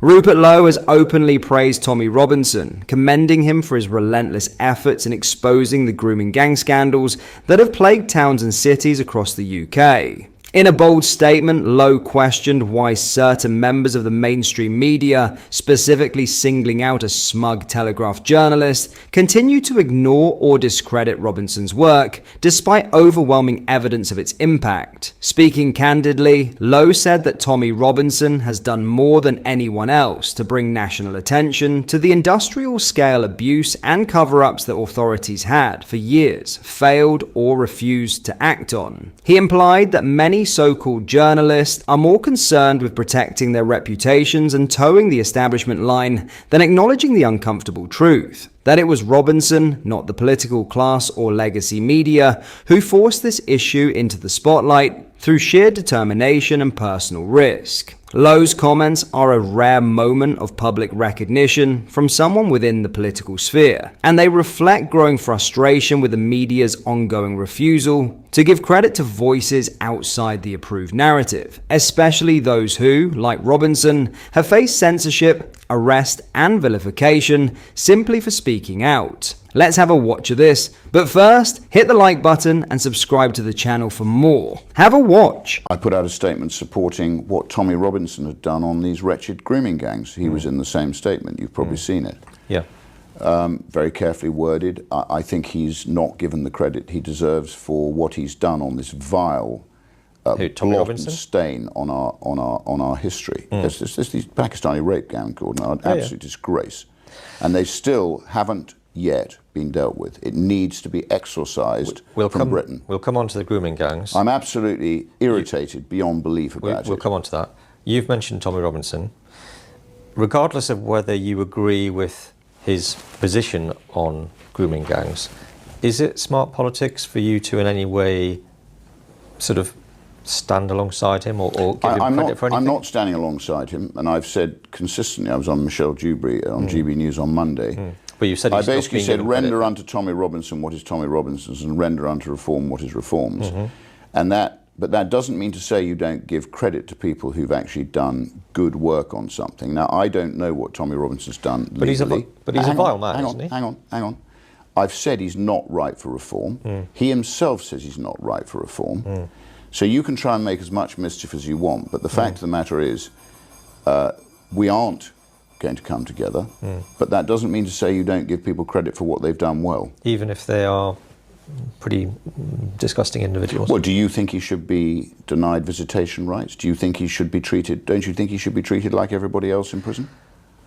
Rupert Lowe has openly praised Tommy Robinson, commending him for his relentless efforts in exposing the grooming gang scandals that have plagued towns and cities across the UK. In a bold statement, Lowe questioned why certain members of the mainstream media, specifically singling out a smug Telegraph journalist, continue to ignore or discredit Robinson's work, despite overwhelming evidence of its impact. Speaking candidly, Lowe said that Tommy Robinson has done more than anyone else to bring national attention to the industrial-scale abuse and cover-ups that authorities had, for years, failed or refused to act on. He implied that many so-called journalists are more concerned with protecting their reputations and towing the establishment line than acknowledging the uncomfortable truth, that it was Robinson, not the political class or legacy media, who forced this issue into the spotlight through sheer determination and personal risk. Lowe's comments are a rare moment of public recognition from someone within the political sphere, and they reflect growing frustration with the media's ongoing refusal to give credit to voices outside the approved narrative, especially those who, like Robinson, have faced censorship, arrest, and vilification simply for speaking out. Let's have a watch of this, but first, hit the like button and subscribe to the channel for more. Have a watch. I put out a statement supporting what Tommy Robinson had done on these wretched grooming gangs. He was in the same statement. You've probably seen it. Yeah. Very carefully worded. I think he's not given the credit he deserves for what he's done on this vile blot and stain on our history. There's these Pakistani rape gangs called an absolute disgrace, and they still haven't yet been dealt with. It needs to be exorcised from Britain. We'll come on to the grooming gangs. I'm absolutely irritated beyond belief about it. We'll come on to that. You've mentioned Tommy Robinson. Regardless of whether you agree with his position on grooming gangs, is it smart politics for you to in any way sort of stand alongside him or give him credit for anything? I'm not standing alongside him, and I've said consistently, I was on Michelle Dewberry on GB News on Monday. But you said I basically said, render unto Tommy Robinson what is Tommy Robinson's, and render unto reform what is reform's. But that doesn't mean to say you don't give credit to people who've actually done good work on something. Now, I don't know what Tommy Robinson's done legally. But he's a vile man, isn't he? Hang on. I've said he's not right for reform. He himself says he's not right for reform. So you can try and make as much mischief as you want, but the fact of the matter is, we aren't going to come together, but that doesn't mean to say you don't give people credit for what they've done well. Even if they are pretty disgusting individuals. Well, do you think he should be denied visitation rights? Do you think he should be treated, don't you think he should be treated like everybody else in prison?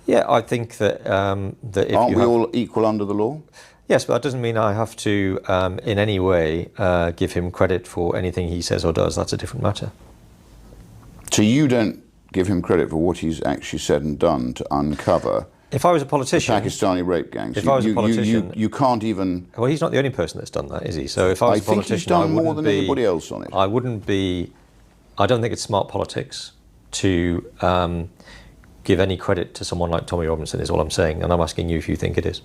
Yeah, I think that, that if aren't we all equal under the law? Yes, but that doesn't mean I have to, in any way, give him credit for anything he says or does. That's a different matter. So you don't give him credit for what he's actually said and done to uncover if I was a politician, Pakistani rape gangs. If I was a politician, you can't even. Well, he's not the only person that's done that, is he? So if I was a politician, he's done more than anybody else on it. I wouldn't be. I don't think it's smart politics to give any credit to someone like Tommy Robinson. Is all I'm saying, and I'm asking you if you think it is.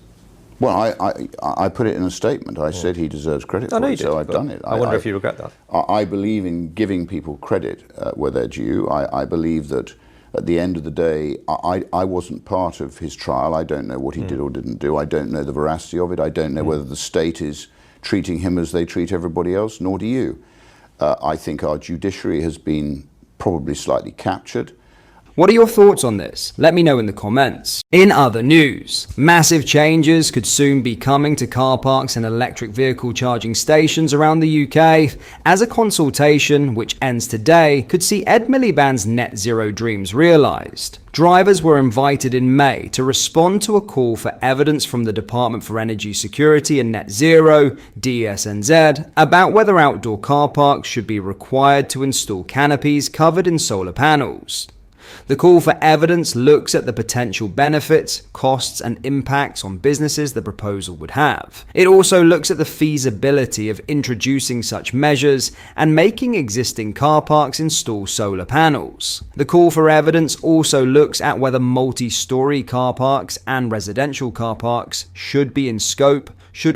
Well, I put it in a statement. I said he deserves credit for it, so I've done it. I wonder if you regret that. I believe in giving people credit where they're due. I believe that at the end of the day, I wasn't part of his trial. I don't know what he did or didn't do. I don't know the veracity of it. I don't know whether the state is treating him as they treat everybody else, nor do you. I think our judiciary has been probably slightly captured. What are your thoughts on this? Let me know in the comments. In other news, massive changes could soon be coming to car parks and electric vehicle charging stations around the UK, as a consultation, which ends today, could see Ed Miliband's net zero dreams realised. Drivers were invited in May to respond to a call for evidence from the Department for Energy Security and Net Zero, DSNZ, about whether outdoor car parks should be required to install canopies covered in solar panels. The call for evidence looks at the potential benefits, costs, and impacts on businesses the proposal would have. It also looks at the feasibility of introducing such measures and making existing car parks install solar panels. The call for evidence also looks at whether multi-story car parks and residential car parks should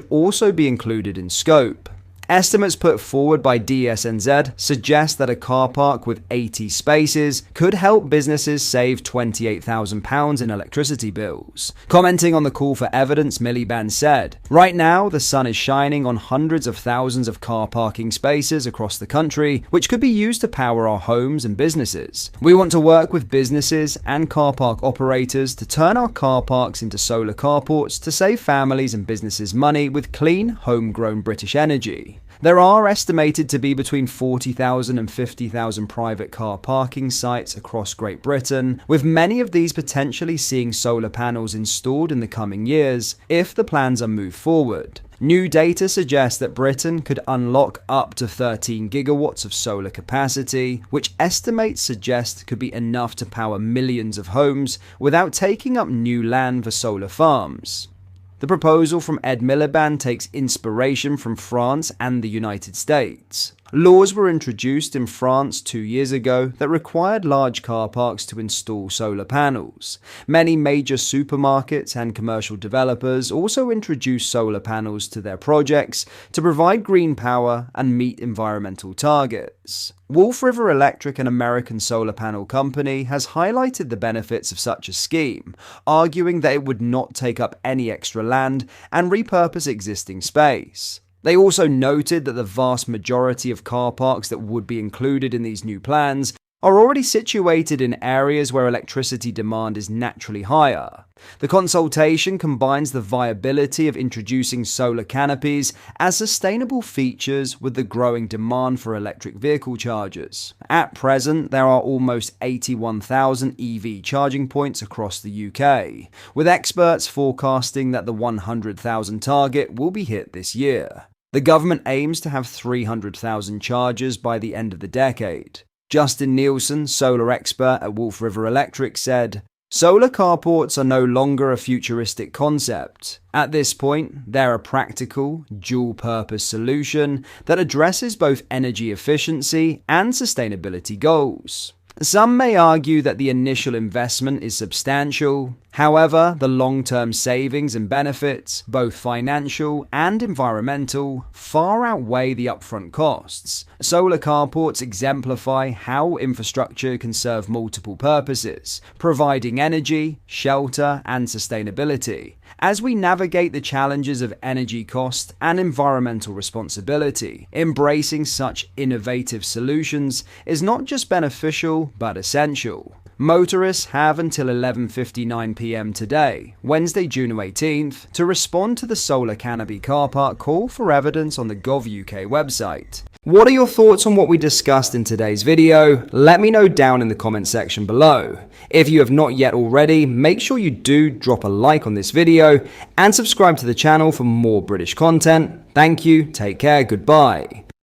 also be included in scope. Estimates put forward by DSNZ suggest that a car park with 80 spaces could help businesses save £28,000 in electricity bills. Commenting on the call for evidence, Miliband said, "Right now, the sun is shining on hundreds of thousands of car parking spaces across the country, which could be used to power our homes and businesses. We want to work with businesses and car park operators to turn our car parks into solar carports to save families and businesses money with clean, homegrown British energy." There are estimated to be between 40,000 and 50,000 private car parking sites across Great Britain, with many of these potentially seeing solar panels installed in the coming years if the plans are moved forward. New data suggests that Britain could unlock up to 13 gigawatts of solar capacity, which estimates suggest could be enough to power millions of homes without taking up new land for solar farms. The proposal from Ed Miliband takes inspiration from France and the United States. Laws were introduced in France 2 years ago that required large car parks to install solar panels. Many major supermarkets and commercial developers also introduced solar panels to their projects to provide green power and meet environmental targets. Wolf River Electric, an American solar panel company, has highlighted the benefits of such a scheme, arguing that it would not take up any extra land and repurpose existing space. They also noted that the vast majority of car parks that would be included in these new plans are already situated in areas where electricity demand is naturally higher. The consultation combines the viability of introducing solar canopies as sustainable features with the growing demand for electric vehicle chargers. At present, there are almost 81,000 EV charging points across the UK, with experts forecasting that the 100,000 target will be hit this year. The government aims to have 300,000 chargers by the end of the decade. Justin Nielsen, solar expert at Wolf River Electric, said, "Solar carports are no longer a futuristic concept. At this point, they're a practical, dual-purpose solution that addresses both energy efficiency and sustainability goals." Some may argue that the initial investment is substantial. However, the long-term savings and benefits, both financial and environmental, far outweigh the upfront costs. Solar carports exemplify how infrastructure can serve multiple purposes, providing energy, shelter, and sustainability. As we navigate the challenges of energy cost and environmental responsibility, embracing such innovative solutions is not just beneficial, but essential. Motorists have until 11:59 p.m. today, Wednesday, June 18th, to respond to the solar canopy car park call for evidence on the Gov.uk website. What are your thoughts on what we discussed in today's video? Let me know down in the comment section below. If you have not yet already, make sure you do drop a like on this video and subscribe to the channel for more British content. Thank you, take care, goodbye.